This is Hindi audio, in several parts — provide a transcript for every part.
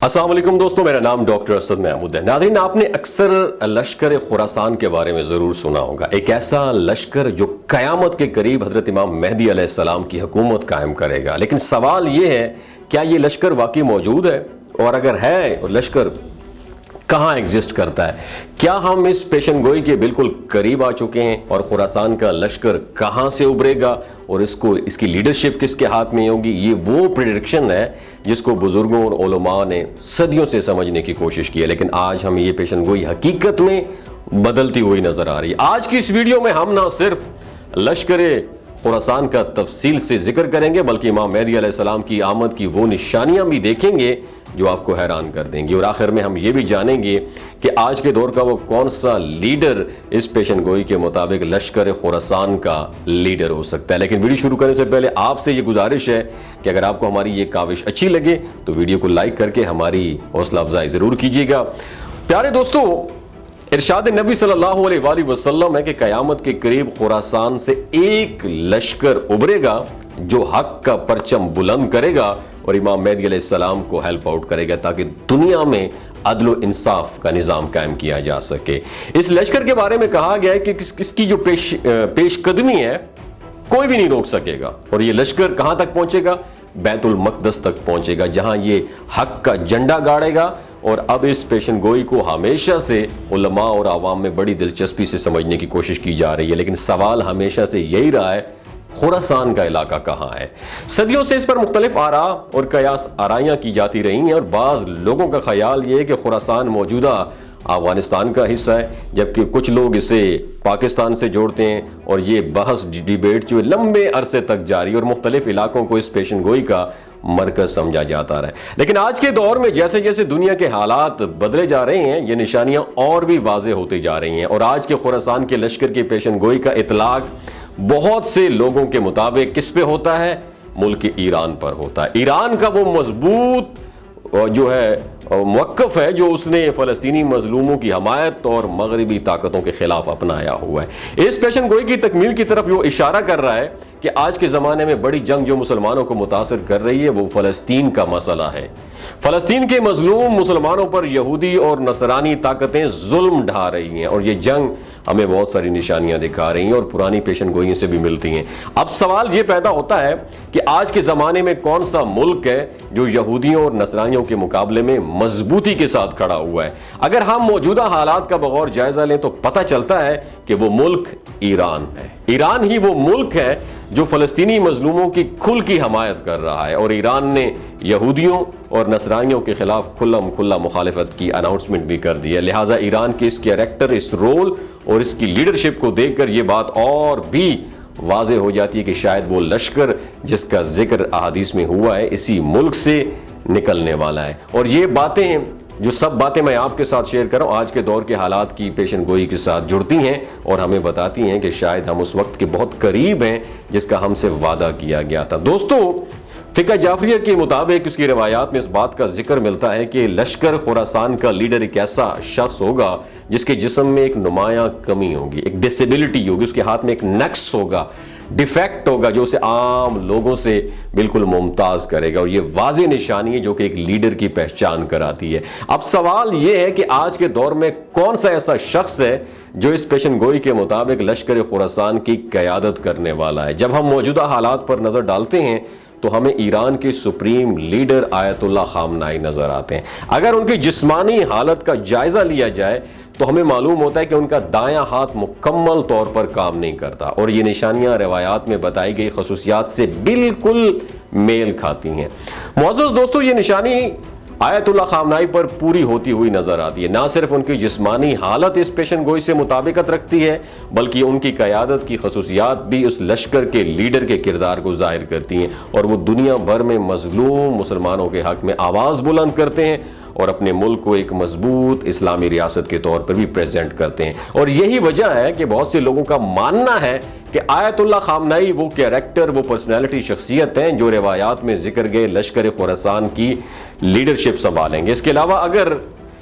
अस्सलाम वालेकुम दोस्तों, मेरा नाम डॉक्टर असद महमूद है। नाज़रीन, आपने अक्सर लश्कर खुरासान के बारे में ज़रूर सुना होगा। एक ऐसा लश्कर जो क़यामत के करीब हज़रत इमाम मेहदी अलैहिस्सलाम की हुकूमत कायम करेगा। लेकिन सवाल ये है, क्या ये लश्कर वाकई मौजूद है? और अगर है, लश्कर कहाँ एग्जिस्ट करता है? क्या हम इस पेशन गोई के बिल्कुल करीब आ चुके हैं? और खुरासान का लश्कर कहाँ से उभरेगा और इसकी लीडरशिप किसके हाथ में होगी? ये वो प्रेडिक्शन है जिसको बुजुर्गों और उलमा ने सदियों से समझने की कोशिश की है, लेकिन आज हमें ये पेशन गोई हकीकत में बदलती हुई नजर आ रही है। आज की इस वीडियो में हम ना सिर्फ लश्कर खुरासान का तफसील से जिक्र करेंगे, बल्कि इमाम मेहदी अलैहिस्सलाम की आमद की वो निशानियां भी देखेंगे जो आपको हैरान कर देंगी। और आखिर में हम ये भी जानेंगे कि आज के दौर का वो कौन सा लीडर इस पेशन गोई के मुताबिक लश्कर खुरासान का लीडर हो सकता है। लेकिन वीडियो शुरू करने से पहले आपसे ये गुजारिश है कि अगर आपको हमारी ये काविश अच्छी लगे तो वीडियो को लाइक करके हमारी हौसला अफजाई जरूर कीजिएगा। प्यारे दोस्तों, इरशाद नबी सल्लल्लाहु अलैहि वसल्लम है कि क़यामत के करीब खुरासान से एक लश्कर उभरेगा जो हक का परचम बुलंद करेगा और इमाम मेहदी अलैहिस्सलाम को हेल्प आउट करेगा, ताकि दुनिया में अदल व इंसाफ का निज़ाम कायम किया जा सके। इस लश्कर के बारे में कहा गया है कि किसकी जो पेशकदमी है कोई भी नहीं रोक सकेगा। और ये लश्कर कहां तक पहुंचेगा? बैतुल मक़दस तक पहुंचेगा, जहां ये हक का झंडा गाड़ेगा। और अब इस पेशन गोई को हमेशा से उलमा और आवाम में बड़ी दिलचस्पी से समझने की कोशिश की जा रही है, लेकिन सवाल हमेशा से यही रहा है, खुरासान का इलाका कहाँ है? सदियों से इस पर मुख्तलिफ आरा और कयास आराइयाँ की जाती रही हैं, और बाज़ लोगों का ख्याल ये है कि खुरासान मौजूदा अफगानिस्तान का हिस्सा है, जबकि कुछ लोग इसे पाकिस्तान से जोड़ते हैं। और ये बहस डिबेट जो लंबे अरसे तक जारी और मुख्तलिफ इलाकों को इस पेशन गोई का मरकज समझा जाता रहा। लेकिन आज के दौर में जैसे जैसे दुनिया के हालात बदले जा रहे हैं, ये निशानियां और भी वाज़ेह होती जा रही हैं। और आज के खुरासान के लश्कर की पेशन गोई का इतलाक बहुत से लोगों के मुताबिक किस पे होता है? मुल्क ईरान पर होता है। ईरान का वो मजबूत जो है मौक़िफ़ है जो उसने फ़लस्तीनी मज़लूमों की हमायत और मगरबी ताकतों के खिलाफ अपनाया हुआ है। इस पेशन गोई की तकमील की तरफ वो इशारा कर रहा है कि आज के ज़माने में बड़ी जंग जो मुसलमानों को मुतासर कर रही है वो फ़लस्तीन का मसला है। फ़लस्तीन के मज़लूम मुसलमानों पर यहूदी और नसरानी ताकतें जुल्म ढा रही हैं, और ये जंग हमें बहुत सारी निशानियां दिखा रही हैं और पुरानी पेशन गोइयों से भी मिलती हैं। अब सवाल ये पैदा होता है कि आज के ज़माने में कौन सा मुल्क है जो यहूदियों और नसरानियों के मुकाबले में मजबूती के साथ खड़ा हुआ है? अगर हम मौजूदा हालात का बगौर जायजा लें तो पता चलता है कि वो मुल्क ईरान है। ईरान ही वो मुल्क है जो फ़लस्तीनी मजलूमों की खुल की हमायत कर रहा है, और ईरान ने यहूदियों और नसरानियों के खिलाफ खुल्ला मुखालिफत की अनाउंसमेंट भी कर दी है। लिहाजा ईरान के इस कैरेक्टर, इस रोल और इसकी लीडरशिप को देखकर ये बात और भी वाज़े हो जाती है कि शायद वो लश्कर जिसका जिक्र अहादीस में हुआ है इसी मुल्क से निकलने वाला है। और ये बातें, जो सब बातें मैं आपके साथ शेयर कर रहा हूँ, आज के दौर के हालात की पेशन गोई के साथ जुड़ती हैं और हमें बताती हैं कि शायद हम उस वक्त के बहुत करीब हैं जिसका हमसे वादा किया गया था। दोस्तों, फ़िक़्ह जाफ़रिया के मुताबिक उसकी रवायात में इस बात का जिक्र मिलता है कि लश्कर खुरासान का लीडर एक ऐसा शख्स होगा जिसके जिस्म में एक नुमायां कमी होगी, एक डिसेबिलिटी होगी, उसके हाथ में एक नक्स होगा, डिफेक्ट होगा जो उसे आम लोगों से बिल्कुल मुमताज करेगा। और ये वाज़ेह निशानी है जो कि एक लीडर की पहचान कराती है। अब सवाल ये है कि आज के दौर में कौन सा ऐसा शख्स है जो इस पेशन गोई के मुताबिक लश्कर खुरासान की क़यादत करने वाला है? जब हम मौजूदा हालात पर नज़र डालते हैं तो हमें ईरान के सुप्रीम लीडर आयतुल्लाह ख़ामनाई नज़र आते हैं। अगर उनकी जिस्मानी हालत का जायज़ा लिया जाए तो हमें मालूम होता है कि उनका दायां हाथ मुकम्मल तौर पर काम नहीं करता, और ये निशानियां रवायात में बताई गई खसूसियात से बिल्कुल मेल खाती हैं। मुअज़्ज़ज़ दोस्तों, ये निशानी आयतुल्लाह ख़ामनाई पर पूरी होती हुई नजर आती है। ना सिर्फ उनकी जिस्मानी हालत इस पेशन गोई से मुताबिकत रखती है, बल्कि उनकी क़यादत की खसूसियात भी उस लश्कर के लीडर के किरदार को जाहिर करती हैं, और वो दुनिया भर में मजलूम मुसलमानों के हक में आवाज़ बुलंद करते हैं और अपने मुल्क को एक मजबूत इस्लामी रियासत के तौर पर भी प्रेजेंट करते हैं। और यही वजह है कि बहुत से लोगों का मानना है कि आयतुल्लाह ख़ामनाई वो कैरेक्टर, वो पर्सनैलिटी, शख्सियत हैं जो रिवायात में जिक्र गए लश्कर खुरासान की लीडरशिप संभालेंगे। इसके अलावा अगर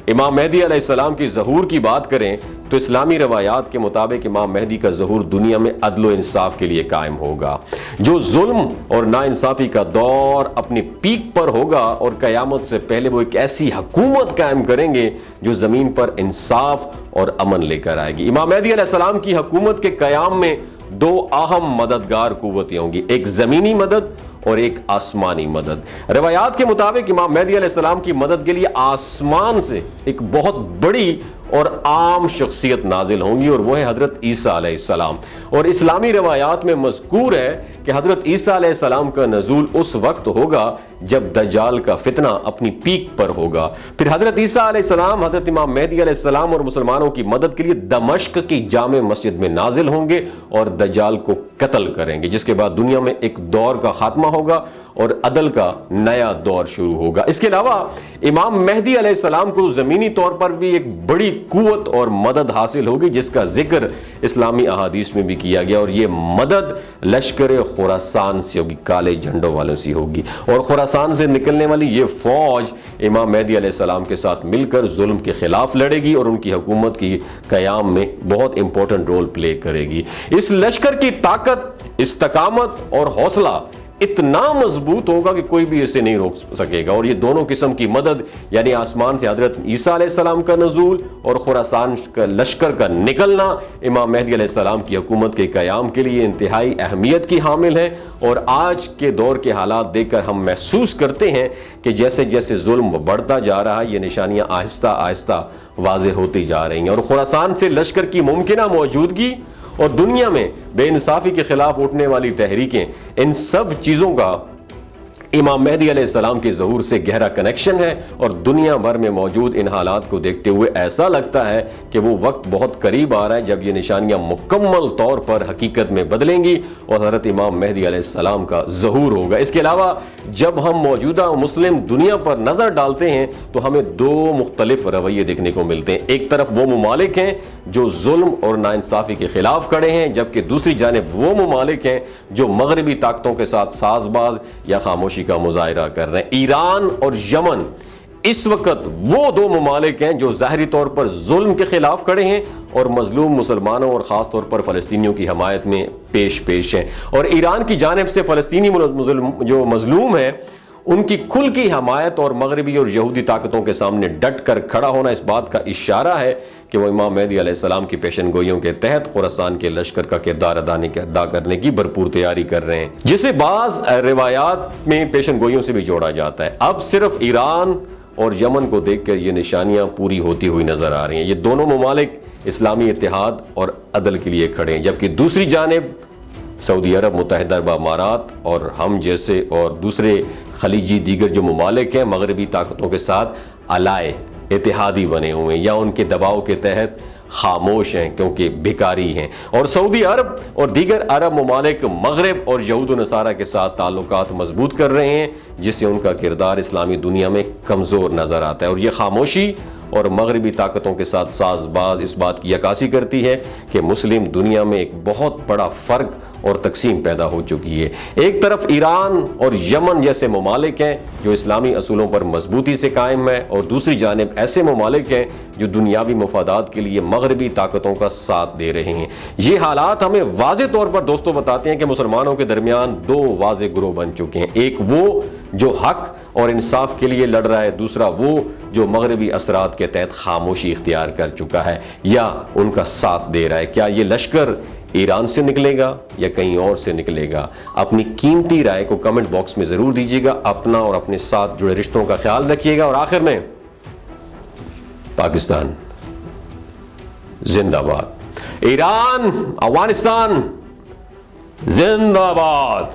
इमाम मेहदी अलैहिस्सलाम की ज़हूर की बात करें तो इस्लामी रवायात के मुताबिक इमाम मेहदी का ज़हूर दुनिया में अदल व इंसाफ के लिए कायम होगा। जो जुल्म और नाइंसाफ़ी का दौर अपनी पीक पर होगा और क़यामत से पहले वो एक ऐसी हुकूमत कायम करेंगे जो ज़मीन पर इंसाफ और अमन लेकर आएगी। इमाम मेहदी अलैहिस्सलाम की हुकूमत के क़याम में दो अहम मददगार कुव्वतें होंगी, एक ज़मीनी मदद और एक आसमानी मदद। रवायात के मुताबिक इमाम मेहदी अलैहिस्सलाम की मदद के लिए आसमान से एक बहुत बड़ी और आम शख्सियत नाजिल होंगी और वह है हजरत ईसा अलैहिस्सलाम। और इस्लामी रवायात में मज़कूर है कि हजरत ईसा अलैहिस्सलाम का नज़ूल उस वक्त होगा जब दज्जाल का फितना अपनी पीक पर होगा। फिर हजरत ईसा अलैहिस्सलाम हजरत इमाम मेहदी अलैहिस्सलाम और मुसलमानों की मदद के लिए दमश्क की जामे मस्जिद में नाजिल होंगे और दज्जाल को कत्ल करेंगे, जिसके बाद दुनिया में एक दौर का खात्मा होगा और अदल का नया दौर शुरू होगा। इसके अलावा इमाम मेहदी अलैहिस्सलाम को ज़मीनी तौर पर भी एक बड़ी कुव्वत और मदद हासिल होगी, जिसका जिक्र इस्लामी अहादीस में भी किया गया, और ये मदद लश्कर खुरासान से होगी, काले झंडों वालों से होगी। और खुरासान से निकलने वाली ये फौज इमाम मेहदी अलैहिस्सलाम के साथ मिलकर जुल्म के खिलाफ लड़ेगी और उनकी हुकूमत की क़याम में बहुत इंपॉर्टेंट रोल प्ले करेगी। इस लश्कर की ताकत, इस्तकामत और हौसला इतना मजबूत होगा कि कोई भी इसे नहीं रोक सकेगा। और ये दोनों किस्म की मदद, यानी आसमान से हजरत ईसा अलैहिस्सलाम का नज़ूल और खुरासान का लश्कर का निकलना, इमाम मेहदी अलैहिस्सलाम की हुकूमत के क़याम के लिए इंतहाई अहमियत की हामिल है। और आज के दौर के हालात देखकर हम महसूस करते हैं कि जैसे जैसे जुल्म बढ़ता जा रहा है, ये निशानियाँ आहिस्ता आहिस्ता वाज़ेह होती जा रही हैं। और खुरासान से लश्कर की मुमकिना मौजूदगी और दुनिया में बेइंसाफ़ी के खिलाफ उठने वाली तहरीकें, इन सब चीज़ों का इमाम मेहदी अलैहिस्सलाम के ज़हूर से गहरा कनेक्शन है। और दुनिया भर में मौजूद इन हालात को देखते हुए ऐसा लगता है कि वो वक्त बहुत करीब आ रहा है जब ये निशानियां मुकम्मल तौर पर हकीकत में बदलेंगी और हज़रत इमाम मेहदी अलैहिस्सलाम का ज़हूर होगा। इसके अलावा जब हम मौजूदा मुस्लिम दुनिया पर नज़र डालते हैं तो हमें दो मुख्तलिफ रवैये देखने को मिलते हैं। एक तरफ वो ममालिक हैं जो जुल्म और नाइंसाफ़ी के खिलाफ खड़े हैं, जबकि दूसरी जानिब वो ममालिक हैं जो मगरबी ताकतों के साथ साजबाज या खामोशी का मुजाहिरा कर रहे हैं। ईरान और यमन इस वक्त वो दो ममालिक हैं जो ज़ाहिरी तौर पर जुल्म के खिलाफ खड़े हैं और मजलूम मुसलमानों और ख़ास तौर पर फ़लस्तीनियों की हमायत में पेश हैं। और ईरान की जानिब से फ़लस्तीनी जो मजलूम है उनकी खुल की हमायत और मगरबी और यहूदी ताकतों के सामने डट कर खड़ा होना इस बात का इशारा है कि वो इमाम मेहदी अलैहिस्सलाम की पेशन गोइयों के तहत खुरासान के लश्कर का किरदार अदा करने की भरपूर तैयारी कर रहे हैं, जिसे बाज़ रिवायात में पेशन गोइयों से भी जोड़ा जाता है। अब सिर्फ ईरान और यमन को देखकर ये निशानियां पूरी होती हुई नजर आ रही हैं। ये दोनों ममालिक इस्लामी इत्तेहाद और अदल के लिए खड़े हैं, जबकि दूसरी जानिब सऊदी अरब, मुत्तहिदा अरब अमारात और हम जैसे और दूसरे खलीजी दीगर जो ममालिक हैं मगरबी ताकतों के साथ अलाए इत्तेहादी बने हुए हैं या उनके दबाव के तहत खामोश हैं क्योंकि भिकारी हैं। और सऊदी अरब और दीगर अरब ममालिक मगरब और यहूद व नसारा के साथ ताल्लुकात मजबूत कर रहे हैं, जिससे उनका किरदार इस्लामी दुनिया में कमज़ोर नज़र आता है। और यह खामोशी और मगरबी ताकतों के साथ साजबाज इस बात की अक्कासी करती है कि मुस्लिम दुनिया में एक बहुत बड़ा फ़र्क और तकसीम पैदा हो चुकी है। एक तरफ ईरान और यमन जैसे ममालिक हैं जो इस्लामी असूलों पर मजबूती से कायम है, और दूसरी जानिब ऐसे ममालिक हैं जो दुनियावी मफादात के लिए मगरबी ताकतों का साथ दे रहे हैं। ये हालात हमें वाज़े तौर पर दोस्तों बताते हैं कि मुसलमानों के दरमियान दो वाज़े ग्रोह बन चुके हैं। एक वो जो हक और इंसाफ के लिए लड़ रहा है, दूसरा वो जो मगरबी असरात के तहत खामोशी इख्तियार कर चुका है या उनका साथ दे रहा है। क्या ये लश्कर ईरान से निकलेगा या कहीं और से निकलेगा? अपनी कीमती राय को कमेंट बॉक्स में ज़रूर दीजिएगा। अपना और अपने साथ जुड़े रिश्तों का ख्याल रखिएगा। और आखिर में, पाकिस्तान जिंदाबाद, ईरान अफगानिस्तान जिंदाबाद।